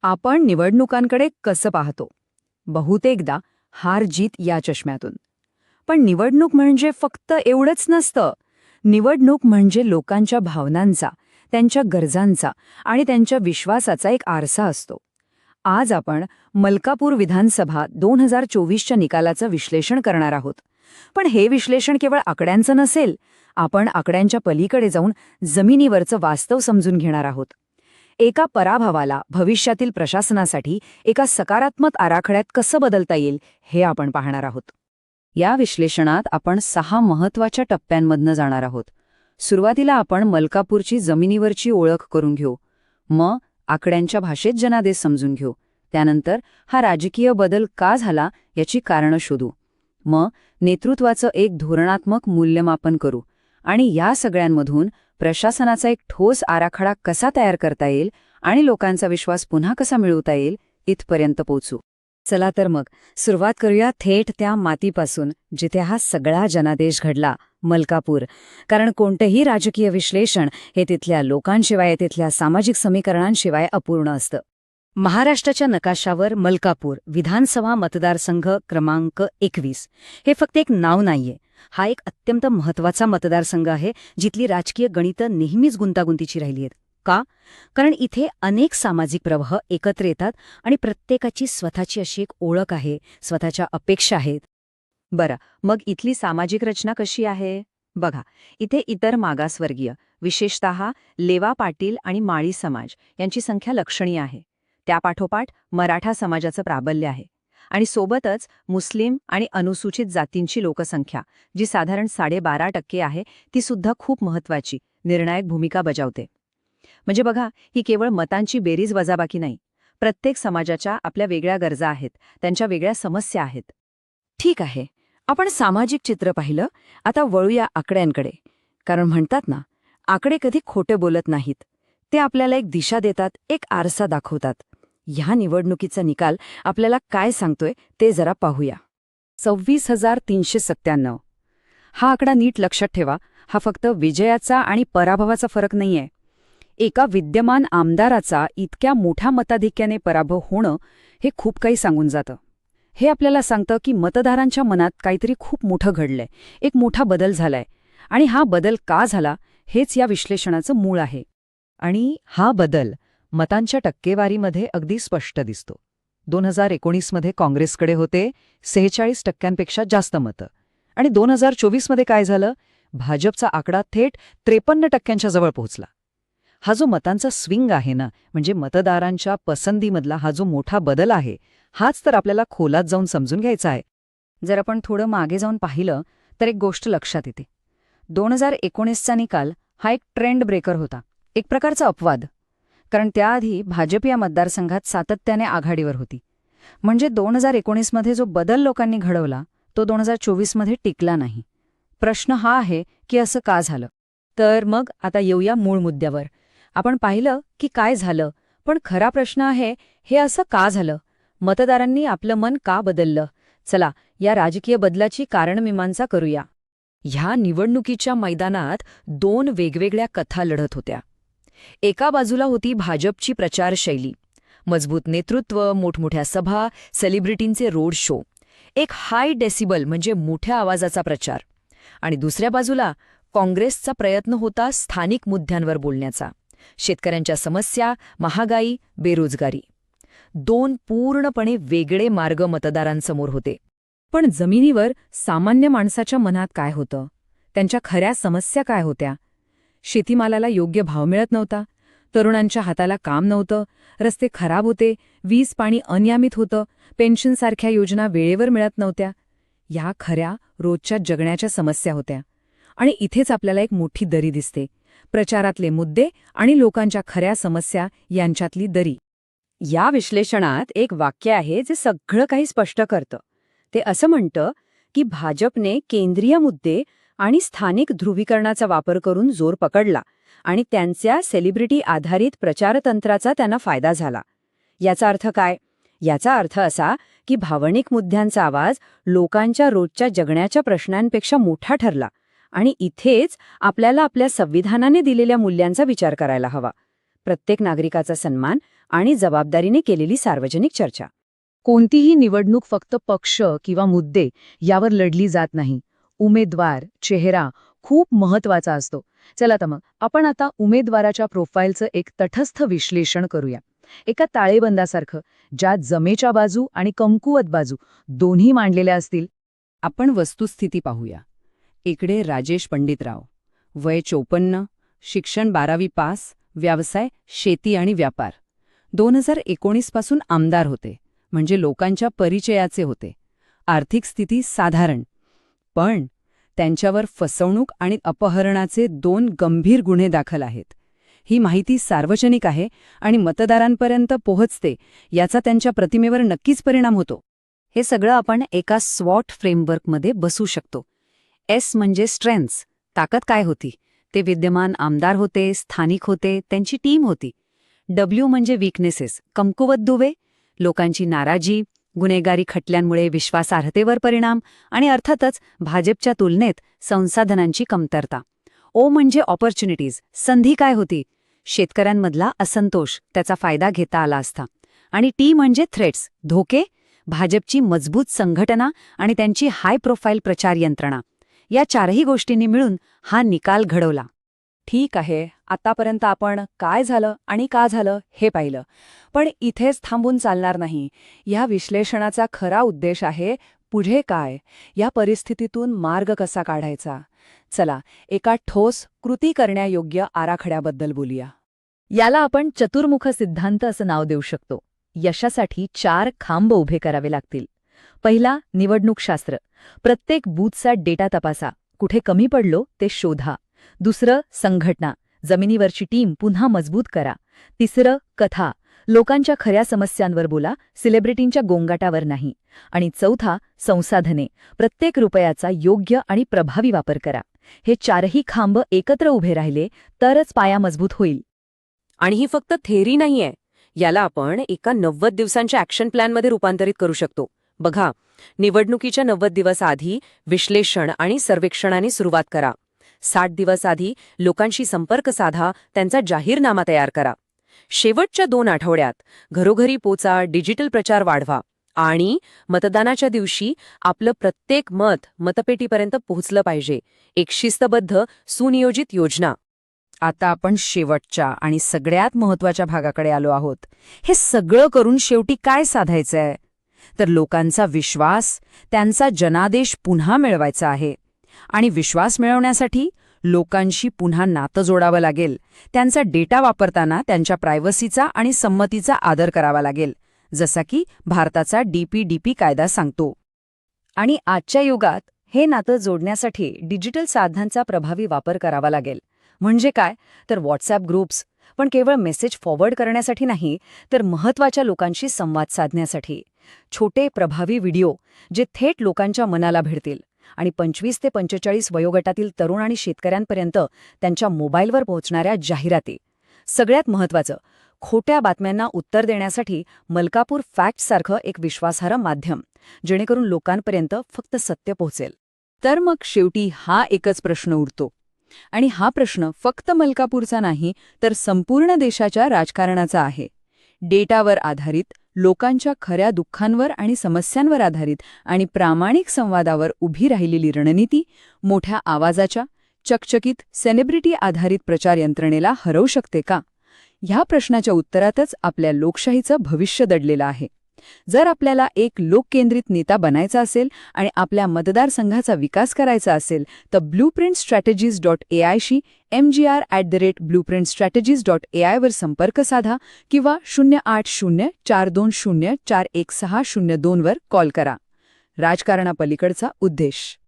आपण निवडणुकांकडे कसं पाहतो? बहुतेकदा हार जीत या चष्म्यातून. पण निवडणूक म्हणजे फक्त एवढंच नसतं. निवडणूक म्हणजे लोकांच्या भावनांचा, त्यांच्या गरजांचा आणि त्यांच्या विश्वासाचा एक आरसा असतो. आज आपण मलकापूर विधानसभा 2024च्या निकालाचं विश्लेषण करणार आहोत. पण हे विश्लेषण केवळ आकड्यांचं नसेल. आपण आकड्यांच्या पलीकडे जाऊन जमिनीवरचं वास्तव समजून घेणार आहोत. एका पराभवाला भविष्यातील प्रशासनासाठी एका सकारात्मक आराखड्यात कसं बदलता येईल हे आपण पाहणार आहोत. या विश्लेषणात आपण 6 महत्त्वाच्या टप्प्यांमधनं जाणार आहोत. सुरुवातीला आपण मलकापूरची जमिनीवरची ओळख करून घेऊ. मग आकड्यांच्या भाषेत जनादेश समजून घेऊ. त्यानंतर हा राजकीय बदल का झाला याची कारणं शोधू. मग नेतृत्वाचं एक धोरणात्मक मूल्यमापन करू आणि या सगळ्यांमधून प्रशासनाचा एक ठोस आराखडा कसा तयार करता येईल आणि लोकांचा विश्वास पुन्हा कसा मिळवता येईल इथपर्यंत पोहोचू. चला तर मग सुरुवात करूया थेट त्या मातीपासून जिथे हा सगळा जनादेश घडला, मलकापूर. कारण कोणतंही राजकीय विश्लेषण हे तिथल्या लोकांशिवाय, तिथल्या सामाजिक समीकरणांशिवाय अपूर्ण असतं. महाराष्ट्राच्या नकाशावर मलकापूर विधानसभा मतदारसंघ क्रमांक 21 हे फक्त एक नाव नाहीये. हा एक अत्यंत महत्त्वाचा मतदारसंघ आहे, जिथली राजकीय गणितं नेहमीच गुंतागुंतीची राहिली आहेत. का? कारण इथे अनेक सामाजिक प्रवाह एकत्र येतात आणि प्रत्येकाची स्वतःची अशी एक ओळख आहे, स्वतःच्या अपेक्षा आहेत. बरं, मग इथली सामाजिक रचना कशी आहे? बघा, इथे इतर मागासवर्गीय, विशेषतः लेवा पाटील आणि माळी समाज यांची संख्या लक्षणीय आहे. त्यापाठोपाठ मराठा समाजाचं प्राबल्य आहे. आणि सोबतच मुस्लिम आणि अनुसूचित जातींची लोकसंख्या, जी साधारण 12.5% आहे, ती सुद्धा खूप महत्त्वाची, निर्णायक भूमिका बजावते. म्हणजे बघा, ही केवळ मतांची बेरीज वजाबाकी नाही. प्रत्येक समाजाच्या आपल्या वेगळ्या गरजा आहेत, त्यांच्या वेगळ्या समस्या आहेत. ठीक आहे, आपण सामाजिक चित्र पाहिलं. आता वळूया आकड्यांकडे. कारण म्हणतात ना, आकडे कधी खोटे बोलत नाहीत. ते आपल्याला एक दिशा देतात, एक आरसा दाखवतात. ह्या निवडणुकीचा निकाल आपल्याला काय सांगतोय ते जरा पाहूया. 26,397. हा आकडा नीट लक्षात ठेवा. हा फक्त विजयाचा आणि पराभवाचा फरक नाहीये. एका विद्यमान आमदाराचा इतक्या मोठ्या मताधिक्याने पराभव होणं हे खूप काही सांगून जातं. हे आपल्याला सांगतं की मतदारांच्या मनात काहीतरी खूप मोठं घडलंय, एक मोठा बदल झालाय. आणि हा बदल का झाला हेच या विश्लेषणाचं मूळ आहे. आणि हा बदल मतांच्या टक्केवारीमध्ये अगदी स्पष्ट दिसतो. 2019मध्ये काँग्रेसकडे होते 46%पेक्षा जास्त मतं. आणि 2024मध्ये काय झालं? भाजपचा आकडा थेट 53%च्या जवळ पोहोचला. हा जो मतांचा स्विंग आहे ना, म्हणजे मतदारांच्या पसंतीमधला हा जो मोठा बदल आहे, हाच तर आपल्याला खोलात जाऊन समजून घ्यायचा आहे. जर आपण थोडं मागे जाऊन पाहिलं तर एक गोष्ट लक्षात येते. 2019चा निकाल हा एक ट्रेंड ब्रेकर होता, एक प्रकारचा अपवाद. कारण त्याआधी भाजप या मतदारसंघात सातत्याने आघाडीवर होती. म्हणजे 2019मध्ये जो बदल लोकांनी घडवला तो 2024मध्ये टिकला नाही. प्रश्न हा आहे की असं का झालं? तर मग आता येऊया मूळ मुद्द्यावर. आपण पाहिलं की काय झालं, पण खरा प्रश्न आहे, हे असं का झालं? मतदारांनी आपलं मन का बदललं? चला, या राजकीय बदलाची कारणमीमांसा करूया. ह्या निवडणुकीच्या मैदानात 2 वेगवेगळ्या कथा लढत होत्या. एका बाजूला होती भाजपची प्रचारशैली, मजबूत नेतृत्व, मोठमोठ्या सभा, सेलिब्रिटींचे रोड शो, एक हाय डेसिबल म्हणजे मोठ्या आवाजाचा प्रचार. आणि दुसऱ्या बाजूला काँग्रेसचा प्रयत्न होता स्थानिक मुद्द्यांवर बोलण्याचा, शेतकऱ्यांच्या समस्या, महागाई, बेरोजगारी. 2 पूर्णपणे वेगळे मार्ग मतदारांसमोर होते. पण जमिनीवर सामान्य माणसाच्या मनात काय होतं? त्यांच्या खऱ्या समस्या काय होत्या? शेतीमालाला योग्य भाव मिळत नव्हता, तरुणांच्या हाताला काम नव्हतं, रस्ते खराब होते, वीज पाणी अनियमित होतं, पेन्शनसारख्या योजना वेळेवर मिळत नव्हत्या. या खऱ्या रोजच्या जगण्याच्या समस्या होत्या. आणि इथेच आपल्याला एक मोठी दरी दिसते, प्रचारातले मुद्दे आणि लोकांच्या खऱ्या समस्या यांच्यातली दरी. या विश्लेषणात एक वाक्य आहे जे सगळं काही स्पष्ट करतं. ते असं म्हणतं की भाजपने केंद्रीय मुद्दे आणि स्थानिक ध्रुवीकरणाचा वापर करून जोर पकडला आणि त्यांच्या सेलिब्रिटी आधारित प्रचारतंत्राचा त्यांना फायदा झाला. याचा अर्थ काय? याचा अर्थ असा की भावनिक मुद्द्यांचा आवाज लोकांच्या रोजच्या जगण्याच्या प्रश्नांपेक्षा मोठा ठरला. आणि इथेच आपल्याला आपल्या संविधानाने दिलेल्या मूल्यांचा विचार करायला हवा. प्रत्येक नागरिकाचा सन्मान आणि जबाबदारीने केलेली सार्वजनिक चर्चा. कोणतीही निवडणूक फक्त पक्ष किंवा मुद्दे यावर लढली जात नाही. उमेदवार, चेहरा खूप महत्वाचा असतो. चला तर मग आपण आता उमेदवाराच्या प्रोफाईलचं एक तटस्थ विश्लेषण करूया. एका ताळेबंदासारखं, ज्यात जमेच्या बाजू आणि कमकुवत बाजू दोन्ही मांडलेल्या असतील. आपण वस्तुस्थिती पाहूया. इकडे राजेश पंडितराव, वय 54, शिक्षण 12वी पास, व्यवसाय शेती आणि व्यापार. 2019 पासून आमदार होते, म्हणजे लोकांच्या परिचयाचे होते. आर्थिक स्थिती साधारण. पण त्यांच्यावर फसवणूक आणि अपहरणाचे 2 गंभीर गुन्हे दाखल आहेत. ही माहिती सार्वजनिक आहे आणि मतदारांपर्यंत पोहोचते, याचा त्यांच्या प्रतिमेवर नक्कीच परिणाम होतो. हे सगळं आपण एका स्वॉट फ्रेमवर्कमध्ये बसू शकतो. एस म्हणजे स्ट्रेंथ्स, ताकद काय होती? ते विद्यमान आमदार होते, स्थानिक होते, त्यांची टीम होती. डब्ल्यू म्हणजे वीकनेसेस, कमकुवत दुवे, लोकांची नाराजी, गुन्हेगारी खटल्यांमुळे विश्वासार्हतेवर परिणाम आणि अर्थातच भाजपच्या तुलनेत संसाधनांची कमतरता. ओ म्हणजे ऑपॉर्च्युनिटीज, संधी काय होती? शेतकऱ्यांमधला असंतोष, त्याचा फायदा घेता आला असता. आणि टी म्हणजे थ्रेट्स, धोके, भाजपची मजबूत संघटना आणि त्यांची हाय प्रोफाईल प्रचार यंत्रणा. या 4ही गोष्टींनी मिळून हा निकाल घडवला. ठीक आहे, आतापर्यंत आपण काय झालं आणि का झालं हे पाहिलं. पण इथेच थांबून चालणार नाही. या विश्लेषणाचा खरा उद्देश आहे पुढे काय, या परिस्थितीतून मार्ग कसा काढायचा. चला, एका ठोस, कृती करण्यायोग्य आराखड्याबद्दल बोलूया. याला आपण चतुर्मुख सिद्धांत असं नाव देऊ शकतो. यशासाठी 4 खांब उभे करावे लागतील. पहिला, निवडणूकशास्त्र. प्रत्येक बूथचा डेटा तपासा, कुठे कमी पडलो ते शोधा. दुसरं, संघटना. जमिनीवरची टीम पुन्हा मजबूत करा. तिसरं, कथा. लोकांच्या खऱ्या समस्यांवर बोला, सेलिब्रिटींच्या गोंगाटावर नाही. आणि चौथा, संसाधने. प्रत्येक रुपयाचा योग्य आणि प्रभावी वापर करा. हे 4ही खांब एकत्र उभे राहिले तरच पाया मजबूत होईल. आणि ही फक्त थेअरी नाहीये. याला आपण एका 90 दिवसांच्या ॲक्शन प्लॅनमध्ये रूपांतरित करू शकतो. बघा, निवडणुकीच्या 90 दिवस आधी विश्लेषण आणि सर्वेक्षणाने सुरुवात करा. 60 दिवस आधी लोकांशी संपर्क साधा, त्यांचा जाहीरनामा तयार करा. शेवटच्या 2 आठवड्यात घरोघरी पोचा, डिजिटल प्रचार वाढवा आणि मतदानाच्या दिवशी आपलं प्रत्येक मत मतपेटीपर्यंत पोहोचलं पाहिजे. एक शिस्तबद्ध, सुनियोजित योजना. आता आपण शेवटच्या आणि सगळ्यात महत्त्वाच्या भागाकडे आलो आहोत. हे सगळं करून शेवटी काय साधायचंय? तर लोकांचा विश्वास, त्यांचा जनादेश पुन्हा मिळवायचा आहे. आणि विश्वास मिळवण्यासाठी लोकांशी पुन्हा नातं जोडावं लागेल. त्यांचा डेटा वापरताना त्यांच्या प्रायव्हसीचा आणि संमतीचा आदर करावा लागेल, जसा की भारताचा DPDP कायदा सांगतो. आणि आजच्या युगात हे नातं जोडण्यासाठी डिजिटल साधनांचा प्रभावी वापर करावा लागेल. म्हणजे काय? तर व्हॉट्सॲप ग्रुप्स, पण केवळ मेसेज फॉरवर्ड करण्यासाठी नाही, तर महत्त्वाच्या लोकांशी संवाद साधण्यासाठी. छोटे प्रभावी व्हिडिओ जे थेट लोकांच्या मनाला भिडतील. आणि 25 ते 45 वयोगटातील तरुण आणि शेतकऱ्यांपर्यंत त्यांच्या मोबाईलवर पोहोचणाऱ्या जाहिराती. सगळ्यात महत्त्वाचं, खोट्या बातम्यांना उत्तर देण्यासाठी मलकापूर फॅक्टसारखं एक विश्वासार्ह माध्यम, जेणेकरून लोकांपर्यंत फक्त सत्य पोहोचेल. तर मग शेवटी हा एकच प्रश्न उरतो. आणि हा प्रश्न फक्त मलकापूरचा नाही, तर संपूर्ण देशाच्या राजकारणाचा आहे. डेटावर आधारित, लोकांच्या खऱ्या दुःखांवर आणि समस्यांवर आधारित आणि प्रामाणिक संवादावर उभी राहिलेली रणनीती मोठ्या आवाजाच्या, चकचकीत, सेलिब्रिटी आधारित प्रचार यंत्रणेला हरवू शकते का? ह्या प्रश्नाच्या उत्तरातच आपल्या लोकशाहीचं भविष्य दडलेलं आहे. जर आपल्याला एक लोककेंद्रित नेता बनायचा असेल आणि आपल्या मतदारसंघाचा विकास करायचा असेल, तर blueprintstrategies.ai शी mgr@blueprintstrategies.ai वर संपर्क साधा किंवा 080420416002 वर कॉल करा. राजकारणापलीकडचा उद्देश.